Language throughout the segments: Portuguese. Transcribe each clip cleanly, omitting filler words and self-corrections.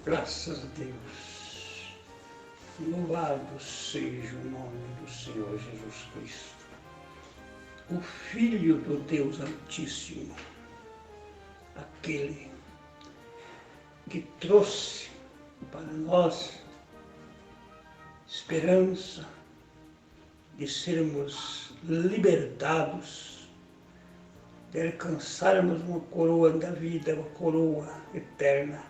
Graças a Deus. Louvado seja o nome do Senhor Jesus Cristo, o Filho do Deus Altíssimo, aquele que trouxe para nós esperança de sermos libertados, de alcançarmos uma coroa da vida, uma coroa eterna.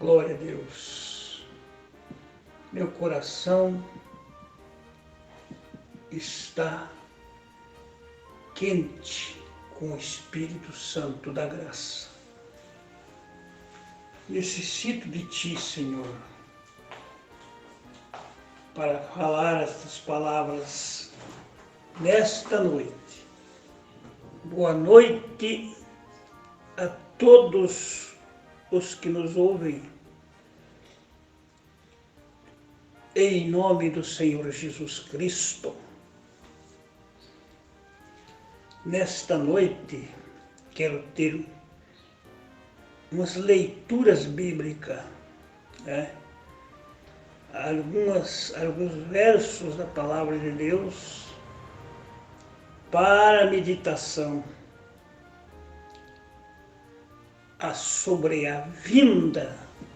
Glória a Deus. Meu coração está quente com o Espírito Santo da graça. Necessito de Ti, Senhor, para falar estas palavras nesta noite. Boa noite a todos os que nos ouvem. Em nome do Senhor Jesus Cristo, nesta noite quero ter umas leituras bíblicas, alguns versos da Palavra de Deus para meditação sobre a vinda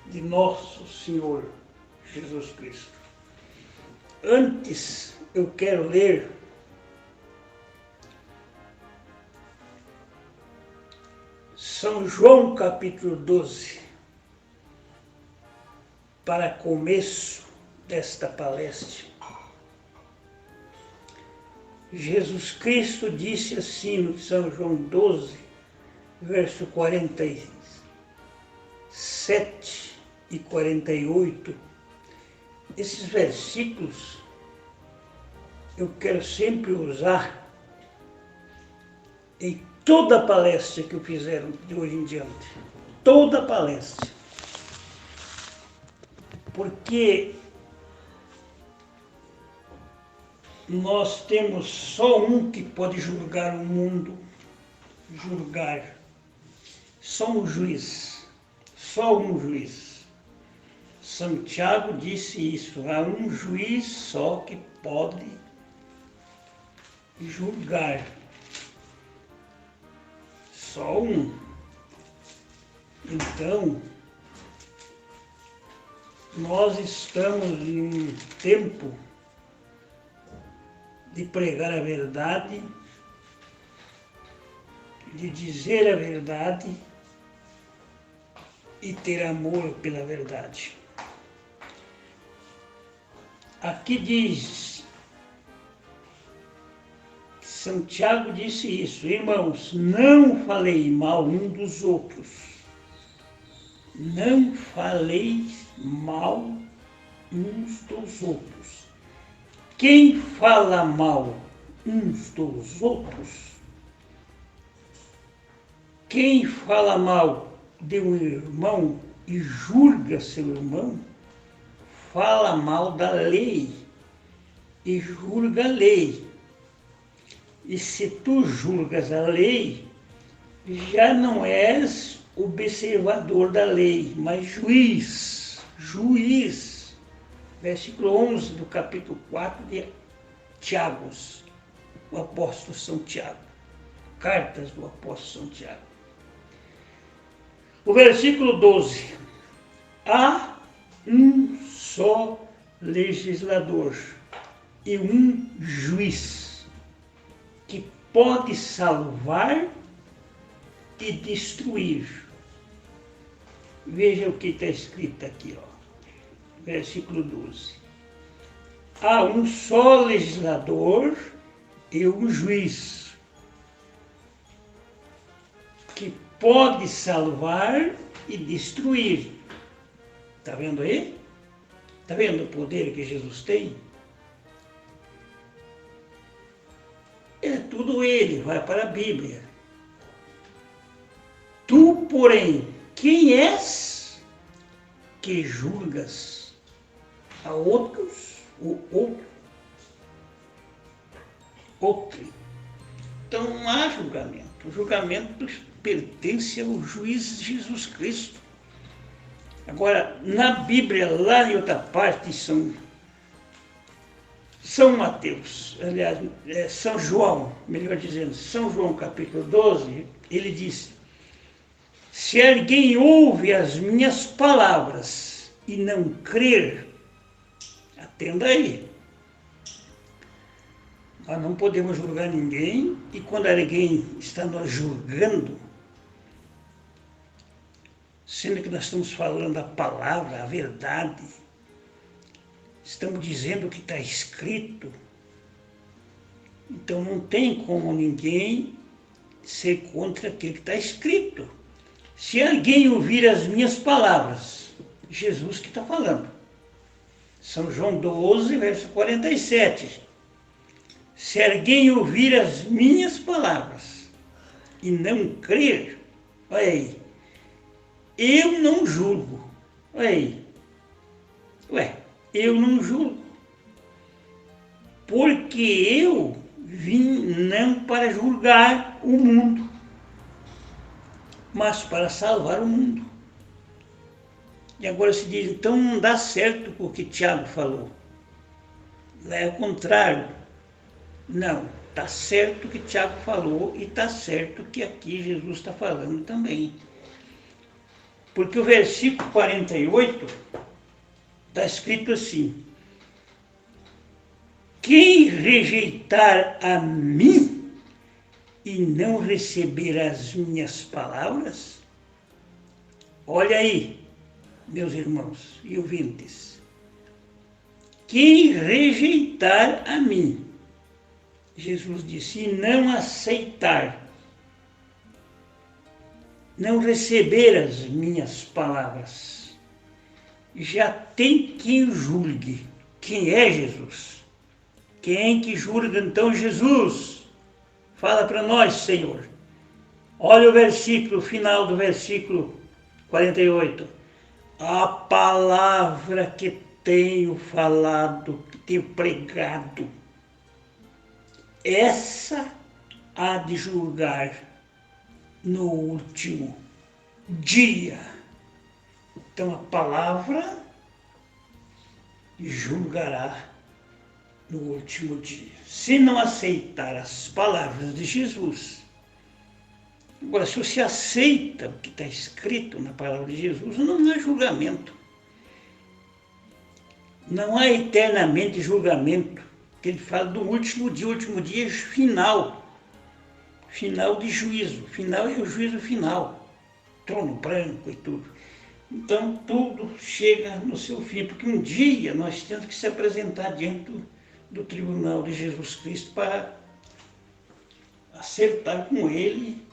de nosso Senhor Jesus Cristo. Antes, eu quero ler São João capítulo 12, para começo desta palestra. Jesus Cristo disse assim no São João 12, verso 47 e 48. Esses versículos eu quero sempre usar em toda a palestra que eu fizer de hoje em diante. Toda a palestra. Porque nós temos só um que pode julgar o mundo. Julgar. Só um juiz. Só um juiz. Santiago disse isso. Há um juiz só que pode julgar. Só um. Então, nós estamos em um tempo de pregar a verdade, de dizer a verdade e ter amor pela verdade. Aqui diz, Santiago disse isso: irmãos, não falei mal um dos outros. Não falei mal uns dos outros. Quem fala mal uns dos outros, quem fala mal de um irmão e julga seu irmão, fala mal da lei e julga a lei. E se tu julgas a lei, já não és observador da lei, mas juiz. Juiz. Versículo 11 do capítulo 4 de Tiago, o apóstolo São Tiago. Cartas do apóstolo São Tiago. O versículo 12. Há um só legislador e um juiz que pode salvar e destruir. Veja o que está escrito aqui, versículo 12. Há um só legislador e um juiz que pode salvar e destruir. Está vendo aí? Está vendo o poder que Jesus tem? É tudo ele, vai para a Bíblia. Tu, porém, quem és que julgas a outros, o outro? Então não há julgamento. O julgamento pertence ao juiz Jesus Cristo. Agora, na Bíblia, lá em outra parte, São Mateus, aliás, São João, melhor dizendo, São João capítulo 12, ele diz: se alguém ouve as minhas palavras e não crer, atenda aí. Nós não podemos julgar ninguém, e quando alguém está nos julgando, sendo que nós estamos falando a palavra, a verdade, estamos dizendo o que está escrito, então não tem como ninguém ser contra aquilo que está escrito. Se alguém ouvir as minhas palavras, Jesus que está falando, São João 12, verso 47, se alguém ouvir as minhas palavras e não crer, olha aí, eu não julgo, olha aí, eu não julgo, porque eu vim não para julgar o mundo, mas para salvar o mundo. E agora se diz, então não dá certo o que Tiago falou. É o contrário. Não, está certo o que Tiago falou e está certo o que aqui Jesus está falando também. Porque o versículo 48 está escrito assim: quem rejeitar a mim e não receber as minhas palavras, olha aí, meus irmãos e ouvintes, quem rejeitar a mim, Jesus disse, e não aceitar, não receber as minhas palavras, já tem quem julgue. Quem é Jesus? Quem que julga então Jesus? Fala para nós, Senhor. Olha o versículo, final do versículo 48. A palavra que tenho falado, que tenho pregado, essa há de julgar no último dia. Então a palavra julgará no último dia. Se não aceitar as palavras de Jesus. Agora, se você aceita o que está escrito na palavra de Jesus, não há julgamento. Não há eternamente julgamento. Que ele fala do último dia final. Final de juízo. Final é o juízo final. Trono branco e tudo. Então, tudo chega no seu fim, porque um dia nós temos que se apresentar diante do tribunal de Jesus Cristo para acertar com ele.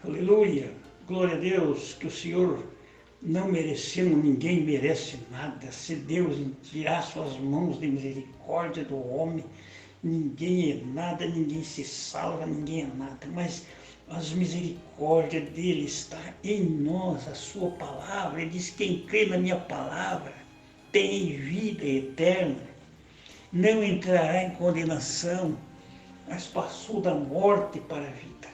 Aleluia, glória a Deus, que o Senhor não merecemos, ninguém merece nada. Se Deus tirar suas mãos de misericórdia do homem, ninguém é nada, ninguém se salva, ninguém é nada. Mas as misericórdias dele está em nós, a sua palavra. Ele diz, quem crê na minha palavra tem vida eterna, não entrará em condenação, mas passou da morte para a vida.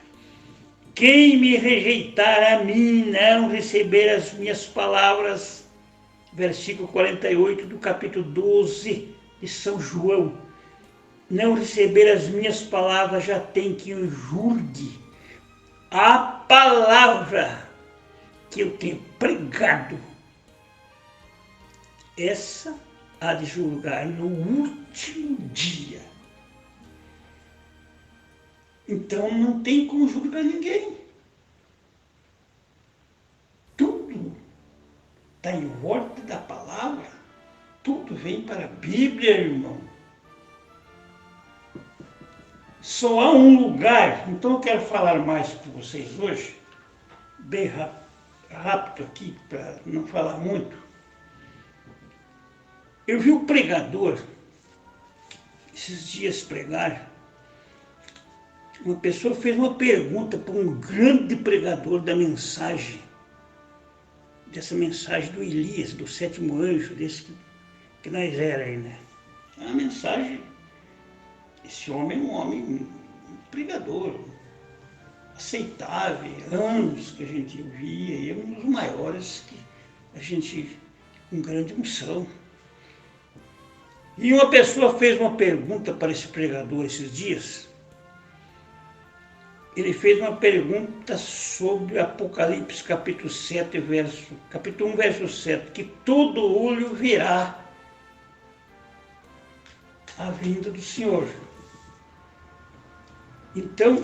Quem me rejeitar a mim, não receber as minhas palavras, versículo 48 do capítulo 12 de São João, não receber as minhas palavras, já tem que eu julgue a palavra que eu tenho pregado. Essa há de julgar no último dia. Então não tem como julgar ninguém. Tudo está em volta da palavra. Tudo vem para a Bíblia, irmão. Só há um lugar, então eu quero falar mais com vocês hoje, bem rápido aqui, para não falar muito. Eu vi um pregador, esses dias pregar, uma pessoa fez uma pergunta para um grande pregador da mensagem, dessa mensagem do Elias, do sétimo anjo, desse que nós era aí, né? A mensagem, esse homem é um homem pregador, aceitável, anos que a gente ouvia, e é um dos maiores a gente com grande unção. E uma pessoa fez uma pergunta para esse pregador esses dias. Ele fez uma pergunta sobre Apocalipse capítulo 1, verso 7, que todo olho verá a vinda do Senhor. Então,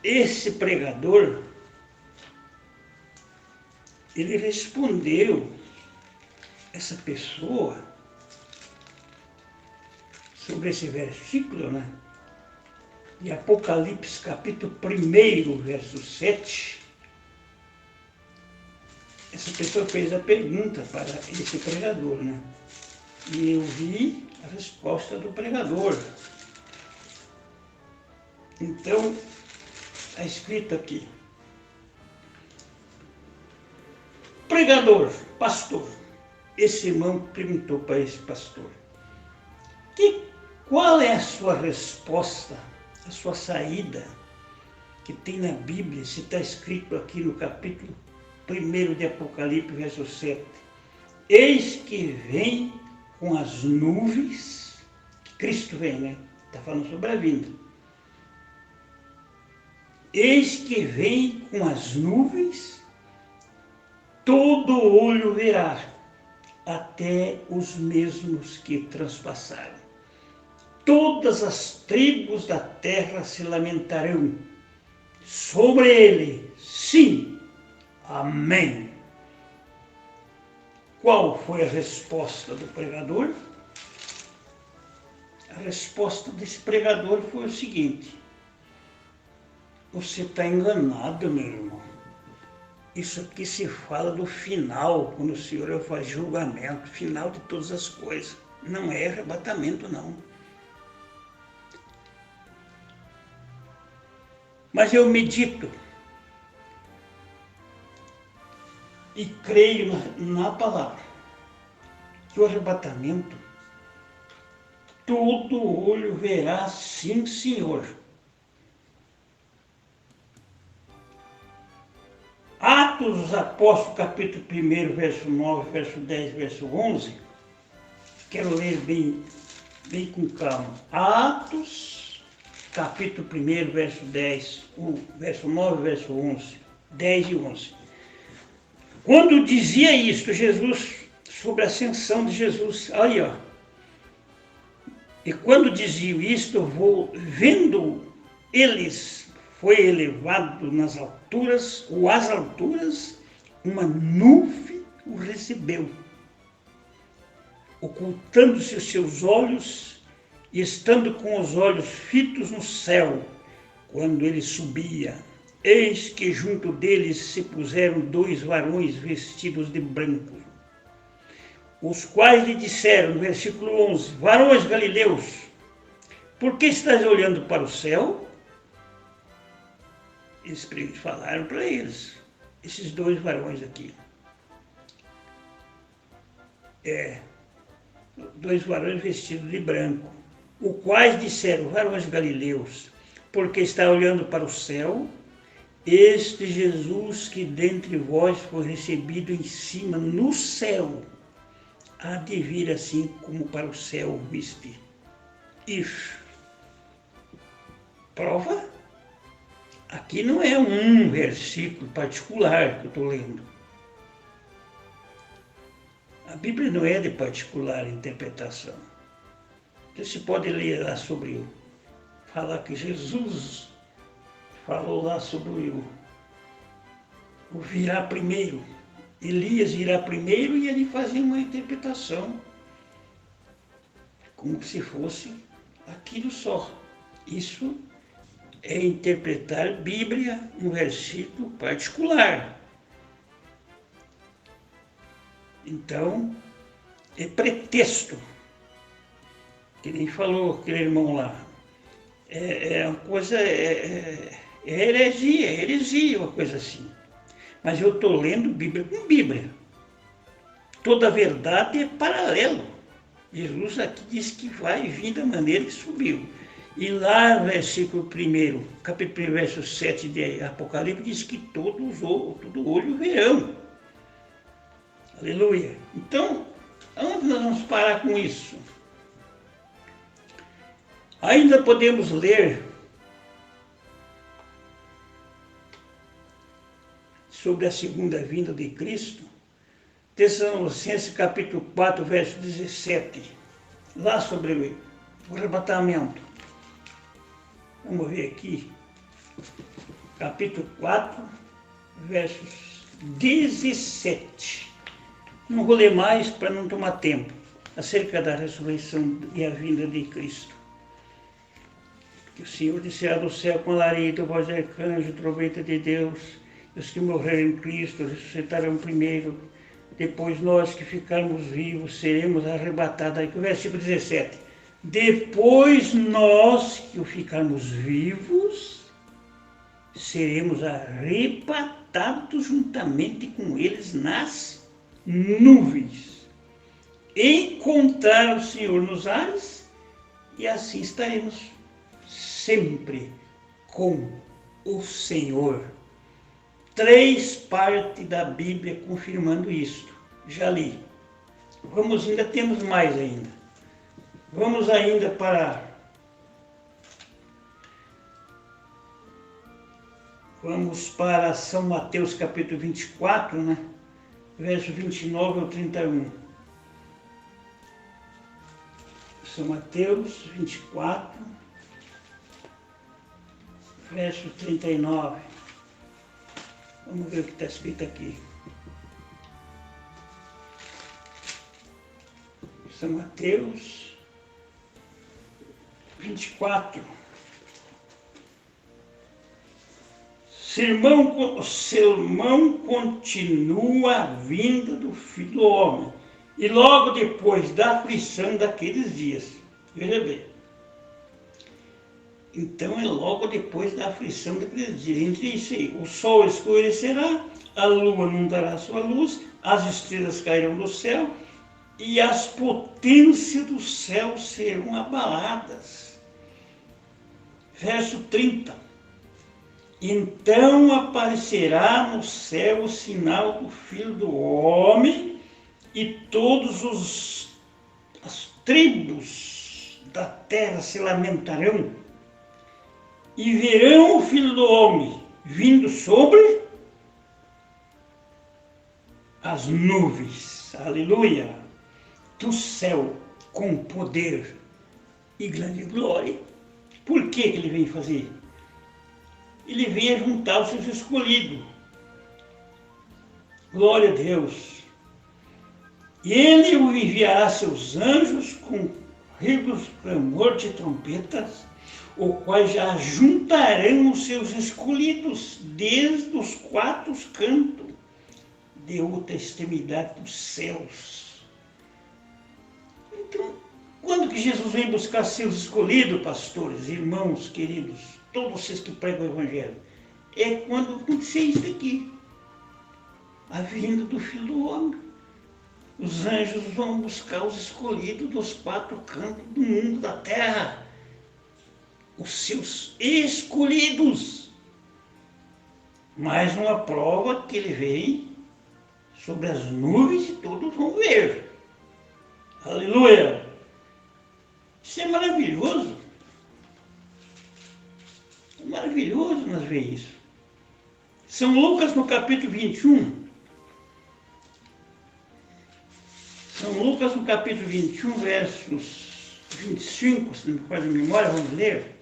esse pregador, ele respondeu essa pessoa sobre esse versículo, né? De Apocalipse capítulo 1, verso 7. Essa pessoa fez a pergunta para esse pregador, né? E eu vi a resposta do pregador. Então, está escrito aqui: pregador, pastor. Esse irmão perguntou para esse pastor: qual é a sua resposta, a sua saída, que tem na Bíblia, se está escrito aqui no capítulo 1 de Apocalipse, verso 7. Eis que vem com as nuvens, Cristo vem, né? Está falando sobre a vinda. Eis que vem com as nuvens, todo olho verá, até os mesmos que transpassaram. Todas as tribos da terra se lamentarão sobre ele. Sim, amém. Qual foi a resposta do pregador? A resposta desse pregador foi o seguinte: você está enganado, meu irmão. Isso aqui se fala do final, quando o Senhor faz julgamento, final de todas as coisas. Não é arrebatamento, não. Mas eu medito e creio na palavra que o arrebatamento, todo olho verá, sim, Senhor. Atos dos Apóstolos, capítulo 1, verso 9, verso 10, verso 11. Quero ler bem com calma. Atos, capítulo 1, verso 10, verso 9, verso 11, 10 e 11. Quando dizia isto, Jesus, sobre a ascensão de Jesus, aí ó. E quando dizia isto, vendo eles, foi elevado nas alturas, ou às alturas, uma nuvem o recebeu, ocultando-se os seus olhos e estando com os olhos fitos no céu, quando ele subia. Eis que junto deles se puseram 2 varões vestidos de branco, os quais lhe disseram, no versículo 11, varões galileus, por que estás olhando para o céu? Eles falaram para eles, esses 2 varões aqui. 2 varões vestidos de branco, os quais disseram, varões galileus, porque está olhando para o céu, este Jesus que dentre vós foi recebido em cima no céu, há de vir assim como para o céu viste. Isso. Prova? Aqui não é um versículo particular que eu estou lendo. A Bíblia não é de particular interpretação. Você pode ler lá sobre, falar que Jesus falou lá sobre o virá primeiro. Elias irá primeiro e ele fazia uma interpretação, como se fosse aquilo só. Isso é interpretar Bíblia, um versículo particular. Então, é pretexto, que nem falou aquele irmão lá. É uma coisa, é heresia, uma coisa assim. Mas eu estou lendo Bíblia com Bíblia. Toda a verdade é paralelo. Jesus aqui diz que vai vir da maneira que subiu. E lá no versículo 1, capítulo 1, verso 7 de Apocalipse, diz que todo olho verão. Aleluia. Então, aonde nós vamos parar com isso? Ainda podemos ler sobre a segunda vinda de Cristo, Tessalonicenses capítulo 4, verso 17, lá sobre o arrebatamento. Vamos ver aqui, capítulo 4, versos 17. Não vou ler mais para não tomar tempo, acerca da ressurreição e a vinda de Cristo. Que o Senhor descerá do céu com alarido, voz de arcanjo, trombeta de Deus, e os que morreram em Cristo ressuscitarão primeiro, depois nós que ficarmos vivos seremos arrebatados. Aqui o versículo 17. Depois nós que ficarmos vivos seremos arrebatados juntamente com eles nas nuvens. Encontrar o Senhor nos ares e assim estaremos sempre com o Senhor. 3 partes da Bíblia confirmando isto. Já li. Ainda temos mais ainda. Vamos ainda para... Vamos para São Mateus capítulo 24, né? Verso 29 ao 31. São Mateus 24, verso 39. Vamos ver o que está escrito aqui. São Mateus 24. Sermão continua a vinda do Filho do Homem. E logo depois da aflição daqueles dias. Veja bem. Então é logo depois da aflição daqueles dias. Entre isso aí, o sol escurecerá, a lua não dará sua luz, as estrelas cairão do céu e as potências do céu serão abaladas. Verso 30. Então aparecerá no céu o sinal do Filho do Homem e todas as tribos da terra se lamentarão e verão o Filho do Homem vindo sobre as nuvens, aleluia, do céu com poder e grande glória. Por que ele vem fazer? Ele vem juntar os seus escolhidos. Glória a Deus. E ele enviará seus anjos com ruídos, clamor de trompetas, os quais já juntarão os seus escolhidos desde os 4 cantos de outra extremidade dos céus. Então, quando que Jesus vem buscar seus escolhidos, pastores, irmãos queridos, todos vocês que pregam o Evangelho? É quando acontecer isso aqui. A vinda do Filho do Homem. Os anjos vão buscar os escolhidos dos 4 cantos do mundo, da terra. Os seus escolhidos. Mais uma prova que ele vem sobre as nuvens e todos vão ver. Aleluia! Isso é maravilhoso. É maravilhoso nós ver isso. São Lucas no capítulo 21. São Lucas no capítulo 21, versos 25, se não me falha a memória, vamos ler.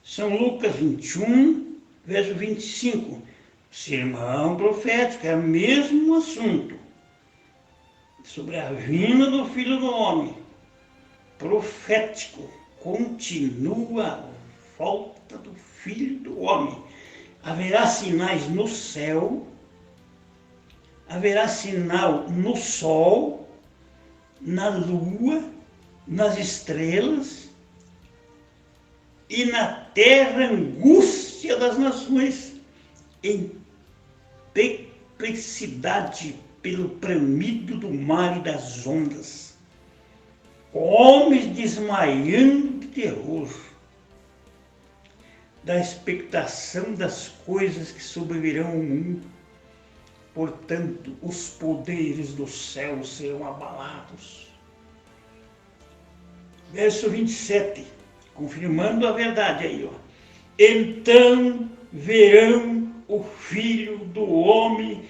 São Lucas 21, verso 25. Sermão profético, é o mesmo assunto. Sobre a vinda do Filho do Homem. Profético. Continua a volta do Filho do Homem. Haverá sinais no céu. Haverá sinal no sol, na lua, nas estrelas e na terra angústia das nações, em perplexidade pelo bramido do mar e das ondas, homens desmaiando de terror, da expectação das coisas que sobrevirão ao mundo, portanto, os poderes do céu serão abalados. Verso 27, confirmando a verdade aí, ó. Então verão o Filho do Homem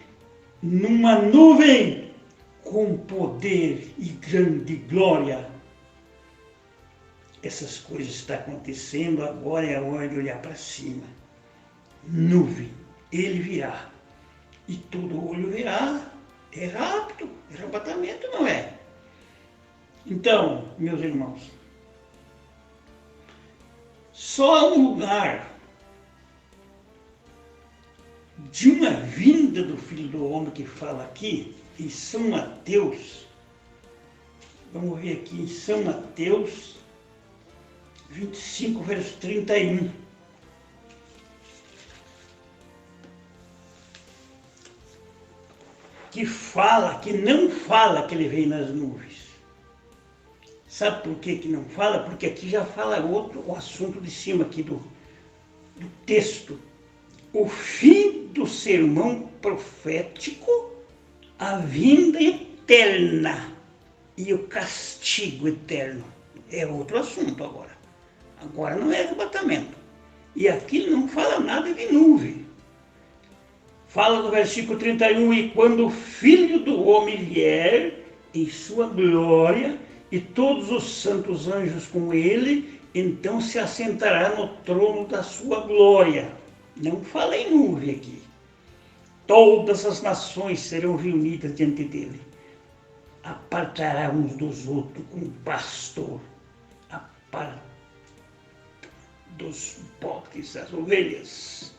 numa nuvem com poder e grande glória. Essas coisas estão acontecendo, agora é a hora de olhar para cima. Nuvem, ele virá. E todo olho verá. É rápido, é arrebatamento, não é? Então, meus irmãos, só um lugar de uma vinda do Filho do Homem que fala aqui, em São Mateus, vamos ver aqui em São Mateus 25, verso 31. Que não fala que ele vem nas nuvens. Sabe por que não fala? Porque aqui já fala o assunto de cima aqui do texto. O fim do sermão profético, a vinda eterna e o castigo eterno. É outro assunto agora. Agora não é arrebatamento. E aqui não fala nada de nuvem. Fala no versículo 31, e quando o Filho do Homem vier em sua glória, e todos os santos anjos com ele, então se assentará no trono da sua glória. Não fala em nuvem aqui. Todas as nações serão reunidas diante dele. Apartará uns dos outros com o pastor. Aparta dos bodes, das ovelhas.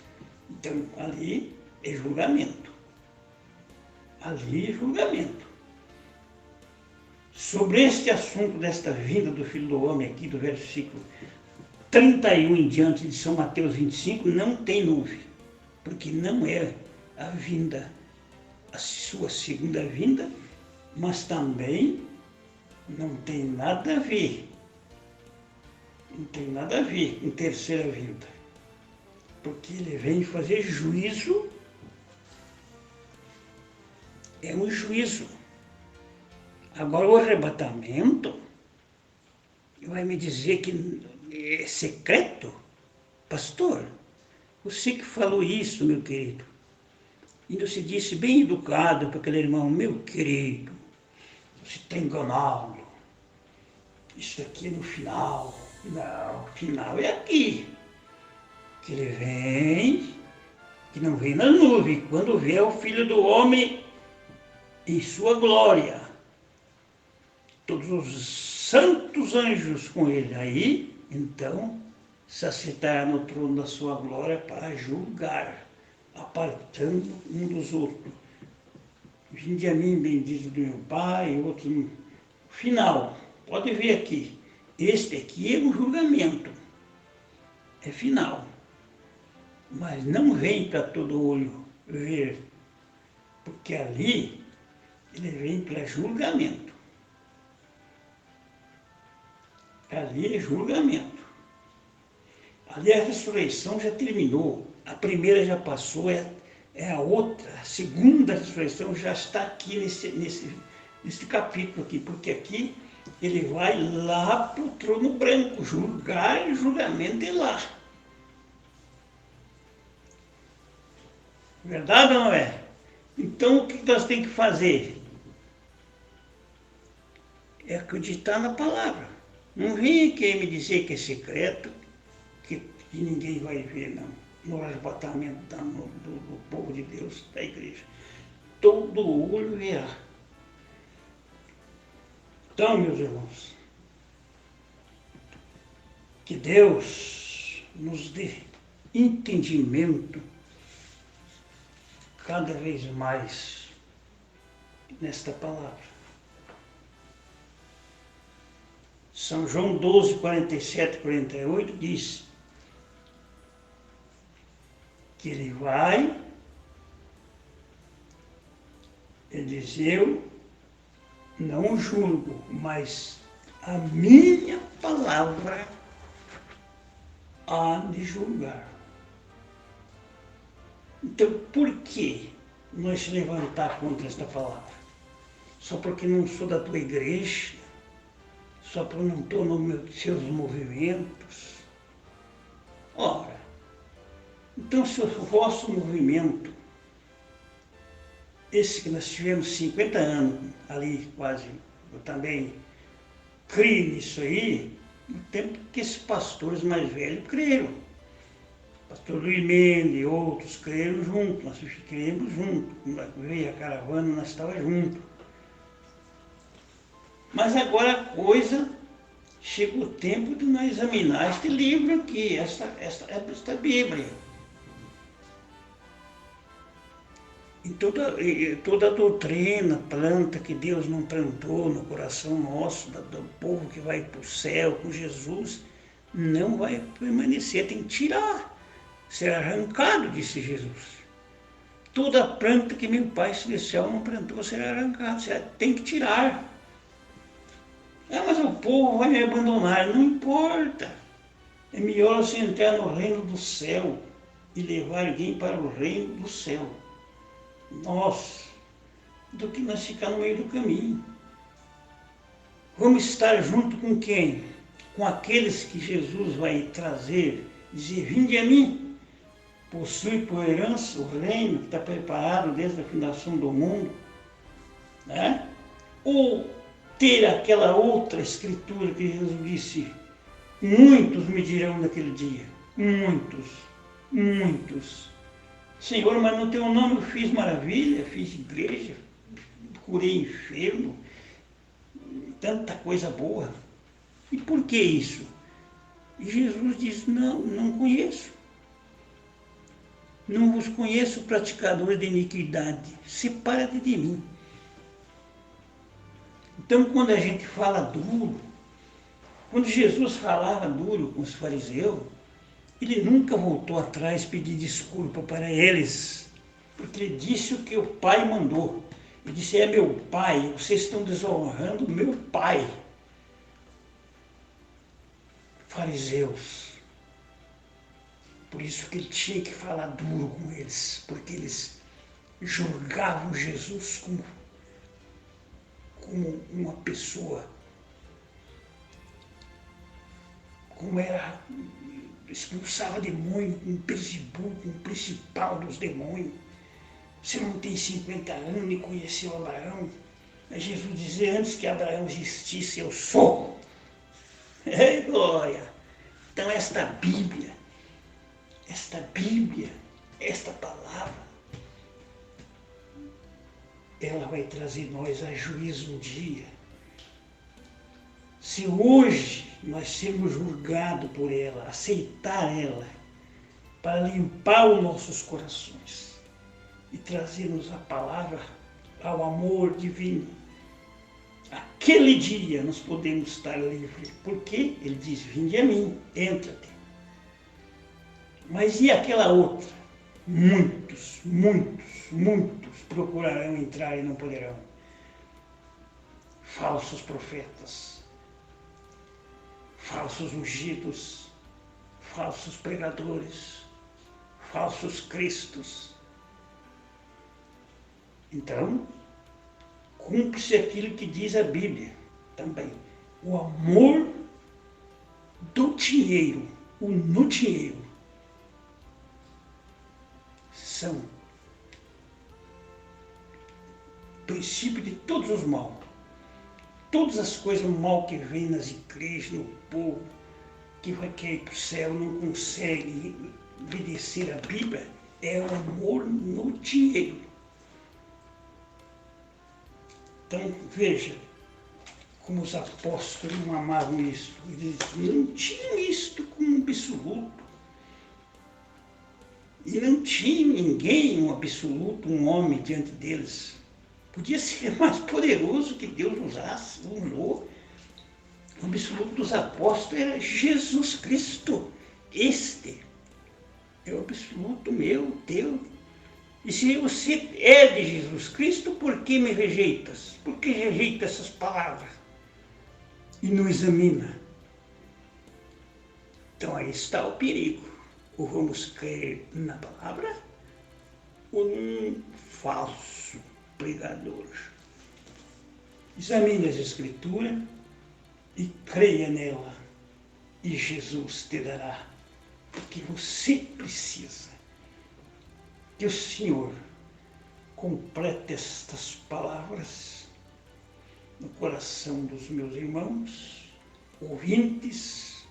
Então, ali é julgamento. Ali é julgamento. Sobre este assunto desta vinda do Filho do Homem aqui, do versículo 31 em diante de São Mateus 25, não tem nuvem, porque não é a vinda, a sua segunda vinda, mas também não tem nada a ver, não tem nada a ver com terceira vinda, porque ele vem fazer juízo, é um juízo. Agora o arrebatamento, vai me dizer que é secreto? Pastor, você que falou isso, meu querido, ainda se disse bem educado para aquele irmão, meu querido, você está enganado, isso aqui é no final. Não, o final é aqui, que ele vem, que não vem na nuvem, quando vê o Filho do Homem em sua glória, todos os santos anjos com ele, aí, então, se assentará no trono da sua glória para julgar, apartando um dos outros. Vinde a mim, bendito do meu Pai, outro. Final, pode ver aqui. Este aqui é um julgamento. É final. Mas não vem para todo olho ver, porque ali ele vem para julgamento. Ali é julgamento. Ali a ressurreição já terminou. A primeira já passou, é a outra. A segunda ressurreição já está aqui nesse capítulo aqui, porque aqui ele vai lá para o trono branco, julgar e julgamento é lá. Verdade ou não é? Então o que nós temos que fazer? É acreditar na palavra. Não vem quem me dizer que é secreto, que ninguém vai ver, não. No arrebatamento do povo de Deus, da igreja. Todo olho verá. Então, meus irmãos, que Deus nos dê entendimento cada vez mais nesta palavra. São João 12, 47 e 48 diz que ele vai, ele diz, eu não julgo, mas a minha palavra há de julgar. Então, por quê? nós se levantar contra esta palavra. Só porque não sou da tua igreja, só porque não estou nos seus movimentos. Ora, então se o vosso movimento, esse que nós tivemos 50 anos ali quase, eu também creio nisso aí, no tempo que esses pastores mais velhos creram. Pastor Luiz Mendes e outros creram junto, nós cremos junto. Quando veio a caravana, nós estávamos juntos. Mas agora a coisa, chega o tempo de nós examinar este livro aqui, esta Bíblia. E toda a doutrina, planta que Deus não plantou no coração nosso, do povo que vai para o céu com Jesus, não vai permanecer, tem que tirar, ser arrancado, disse Jesus. Toda planta que meu Pai Celestial não plantou será arrancada, tem que tirar. Mas o povo vai me abandonar, não importa. É melhor você entrar no reino do céu e levar alguém para o reino do céu. Nossa, do que nós ficar no meio do caminho. Vamos estar junto com quem? Com aqueles que Jesus vai trazer, dizer, vinde a mim, possui por herança o reino que está preparado desde a fundação do mundo, né? Ou ter aquela outra escritura que Jesus disse, muitos me dirão naquele dia, muitos. Senhor, mas no teu nome eu fiz maravilha, fiz igreja, curei enfermo, tanta coisa boa. E por que isso? E Jesus diz, não conheço. Não vos conheço, praticadores de iniquidade. Separa-te de mim. Então, quando a gente fala duro, quando Jesus falava duro com os fariseus, ele nunca voltou atrás pedir desculpa para eles, porque ele disse o que o Pai mandou. Ele disse, é meu Pai, vocês estão desonrando meu Pai. Fariseus. Por isso que ele tinha que falar duro com eles, porque eles julgavam Jesus como uma pessoa, como era, expulsava demônio, um Beelzebub, um principal dos demônios. Você não tem 50 anos e conheceu Abraão. Mas Jesus dizia, antes que Abraão existisse, eu sou. É glória! Então esta Bíblia, esta palavra, ela vai trazer nós a juízo um dia. Se hoje nós sermos julgados por ela, aceitar ela, para limpar os nossos corações e trazermos a palavra ao amor divino, aquele dia nós podemos estar livres, porque ele diz, vinde a mim, entra-te. Mas e aquela outra? Muitos procurarão entrar e não poderão. Falsos profetas, falsos ungidos, falsos pregadores, falsos cristos. Então, cumpre-se aquilo que diz a Bíblia também. O amor do dinheiro, no dinheiro, são o princípio de todos os mal. Todas as coisas mal que vêm nas igrejas, no povo, que vai querer para o céu, não consegue obedecer a Bíblia, é o amor no dinheiro. Então, veja como os apóstolos não amavam isto. Eles não tinham isto como absoluto. E não tinha ninguém, um absoluto, um homem diante deles. Podia ser mais poderoso que Deus usou. O absoluto dos apóstolos era Jesus Cristo. Este é o absoluto meu, teu. E se você é de Jesus Cristo, por que me rejeitas? Por que rejeita essas palavras? E não examina. Então aí está o perigo. Ou vamos crer na palavra, ou falso pregador. Examine as Escrituras e creia nela, e Jesus te dará o que você precisa. Que o Senhor complete estas palavras no coração dos meus irmãos, ouvintes.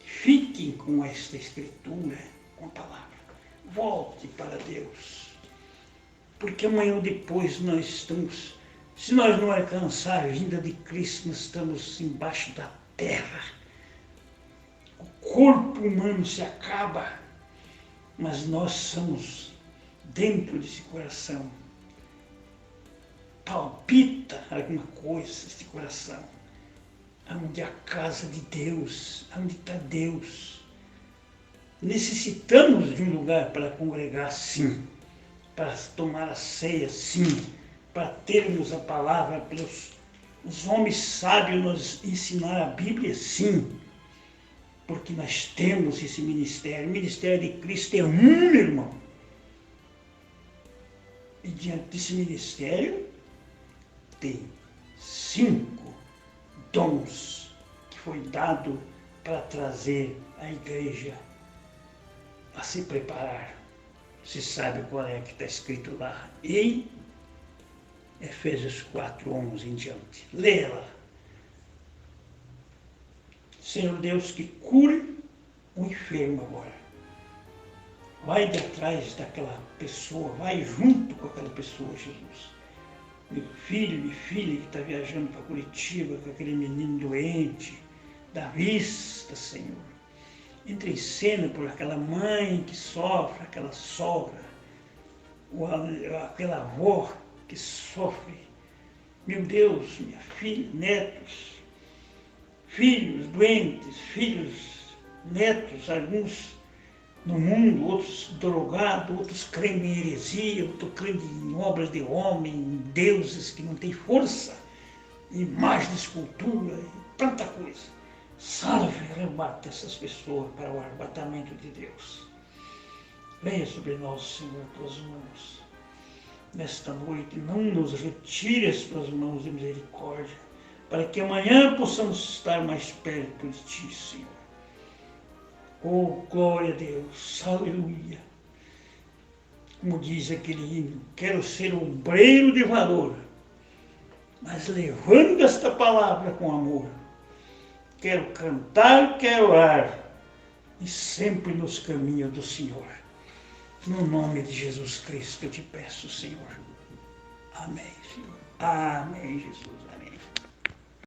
Fiquem com esta Escritura, com a palavra. Volte para Deus, porque amanhã ou depois nós estamos, se nós não alcançar a vinda de Cristo, nós estamos embaixo da terra. O corpo humano se acaba, mas nós somos dentro desse coração. Palpita alguma coisa nesse coração. Onde é a casa de Deus, onde está Deus. Necessitamos de um lugar para congregar, sim. Para tomar a ceia, sim. Para termos a palavra, para os homens sábios nos ensinar a Bíblia, sim. Porque nós temos esse ministério. O ministério de Cristo é um, meu irmão. E diante desse ministério, tem 5 dons que foi dado para trazer a igreja a se preparar. Você sabe qual é que está escrito lá em Efésios 4:11 em diante. Leia lá. Senhor Deus, que cure o enfermo agora. Vai de atrás daquela pessoa, vai junto com aquela pessoa, Jesus. Meu filho, minha filha que está viajando para Curitiba com aquele menino doente, da vista, Senhor. Entre em cena por aquela mãe que sofre, aquela sogra, ou aquela avó que sofre. Meu Deus, minha filha, netos, filhos doentes, filhos, netos, alguns no mundo, outros drogados, outros crendo em heresia, outros crendo em obras de homem, em deuses que não têm força, imagens de escultura, tanta coisa. Salve e arrebata essas pessoas para o arrebatamento de Deus. Venha sobre nós, Senhor, tuas mãos. Nesta noite, não nos retire as tuas mãos de misericórdia, para que amanhã possamos estar mais perto de ti, Senhor. Oh, glória a Deus, aleluia. Como diz aquele hino, quero ser obreiro de valor, mas levando esta palavra com amor. Quero cantar, quero orar, e sempre nos caminhos do Senhor. No nome de Jesus Cristo eu te peço, Senhor. Amém, Senhor. Amém, Jesus. Amém.